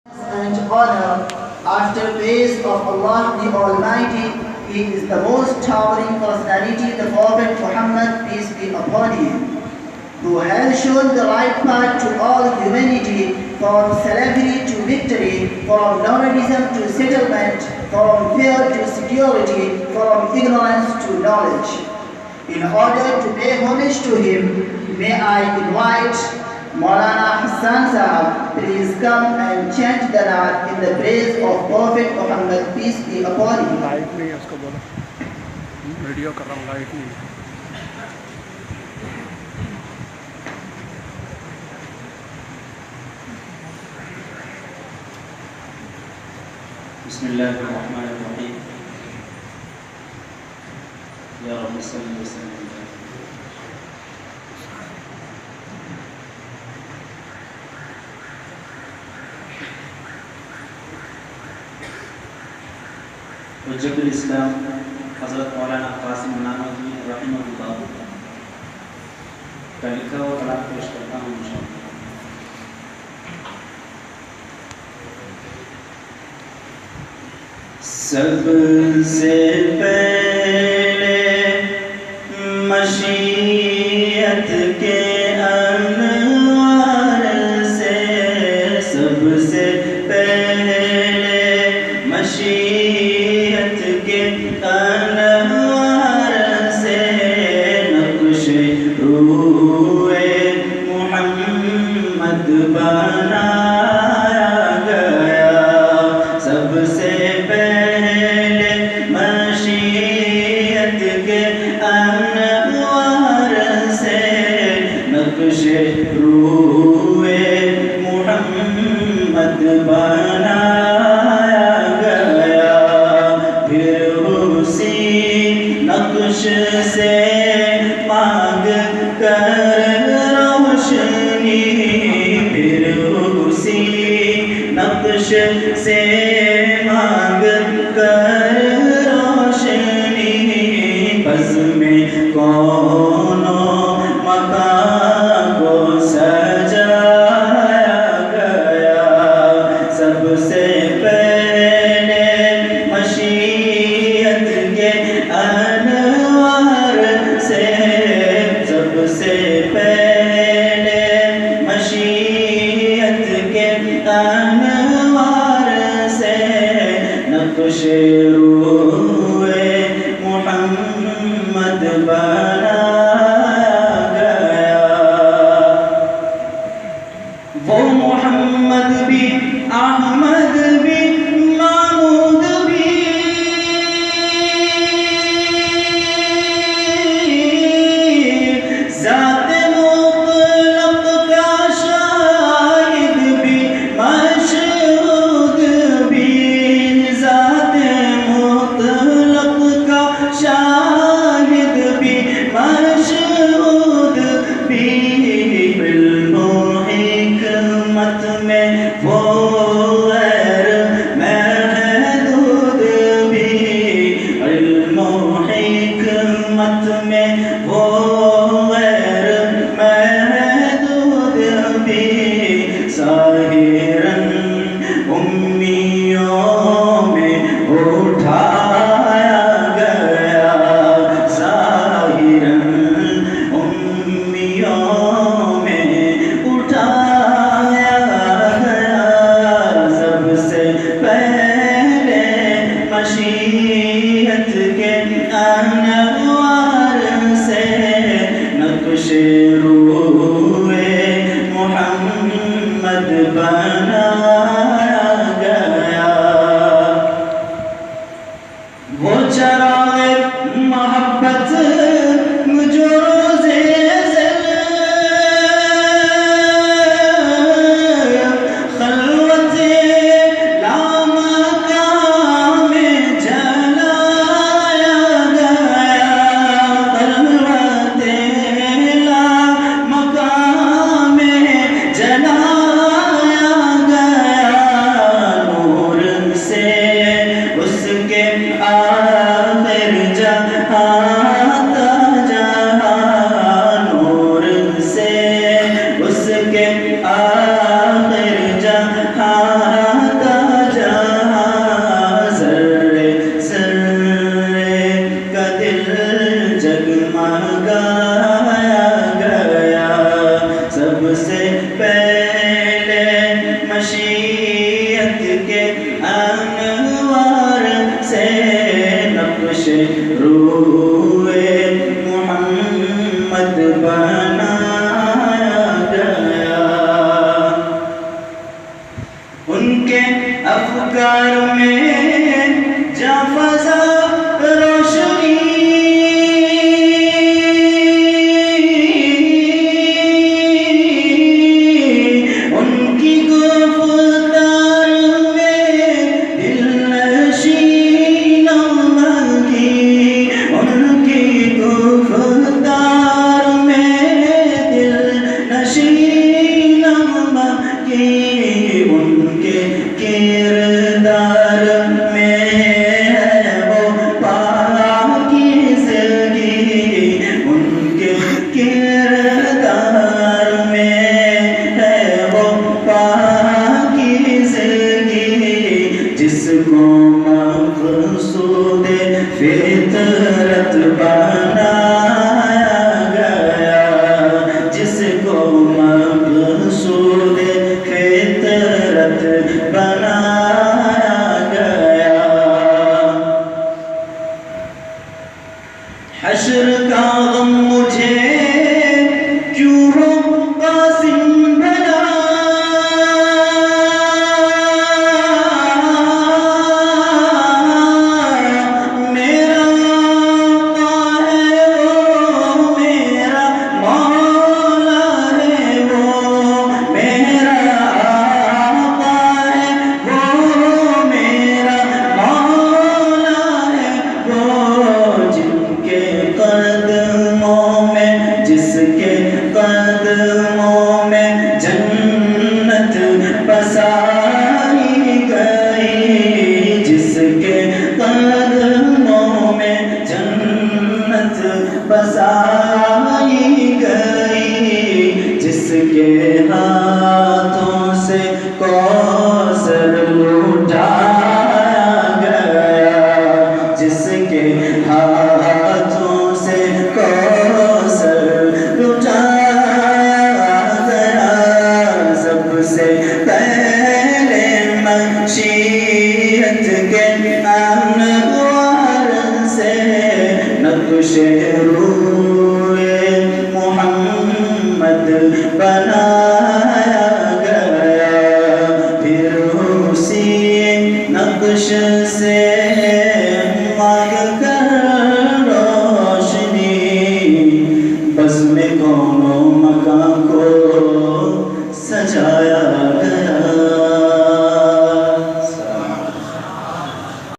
and honor after praise of Allah the Almighty. He is the most towering personality, the Prophet Muhammad, peace be upon him, who has shown the right path to all humanity, from slavery to victory, from nomadism to settlement, from fear to security, from ignorance to knowledge. In order to pay homage to him, may I invite Maulana Hassan Sahab, please come and chant the Naat in the praise of Prophet Muhammad, peace be upon him. Light नहीं है उसको बोलो video कर रहा हूँ light नहीं है बिस्मिल्लाहिर्रहमानिर्रहीम या रब्बि सल्लि व सल्लिम हुज्जतुल इस्लाम हज़रत मौलाना कासिम नानवी रहमतुल्लाह का लिखा हुआ कलाम पेश करता हूँ इंशाअल्लाह। सबसे पहले मशीयत के अनवार से, सबसे पहले मशीयत के अनवार से नक्शे रूए मुहम्मद बनाया गया। सबसे पहले मशीयत के अनवार से नक्शे रूए मुहम्मद बनाया गया। फिर उसी नक्श से मांग कर रोशनी, फिर उसी नक्श से मांग कर रोशनी, बस में कौनों मकान को सजाया गया। सबसे पहले मशीयत के अनवार से, सबसे पहले मशीयत के अनवार से नक्श रूए मुहम्मद बनाया गया। वो मुहम्मद भी अहमद भी महमूद भी, ज़ात मुतलक का शाहिद भी मशहूद भी, ज़ात मुतलक का शाहिद भी मशहूद भी। इल्म हिकमत में वो गैर महदूद भी, इल्म हिकमत में वो गैर महदूद भी। साहिरन उम्मियों में उठाया गया, साहिरन उम्मियों में उठाया गया। उनके अफकार में जा फज़ा रोशनी उनकी गुफ्तार में दिल नशीन की उनकी गुफ्तार में दिल नशीन की उनके किरदार में है वो पाकीज़गी उनके किरदार में है वो पाकीज़गी जिसको मक़सूद फितरत बनाया गया जिसको मक़सूद फितरत बनाया गया हश्र का गम मुझे क्यों हो कासिम भला मेरा आका है वो मेरा मौला है वो मेरा आका है वो मेरा मौला है वो जिनके कदमों में जिसके कदमों में जन्नत बसाई गई जिसके कदमों में जन्नत बसाई गई जिसके हाथों से कौसर लुटाया गया जिसके हाथों से कौसर लुटाया गया सबसे पहले मशीयत के अनवार से नक्शे रूए मोहम्मद बनाया गया फिर उसी नक्श से मांग कर रोशनी बस में कौनों मकान को सजाया गया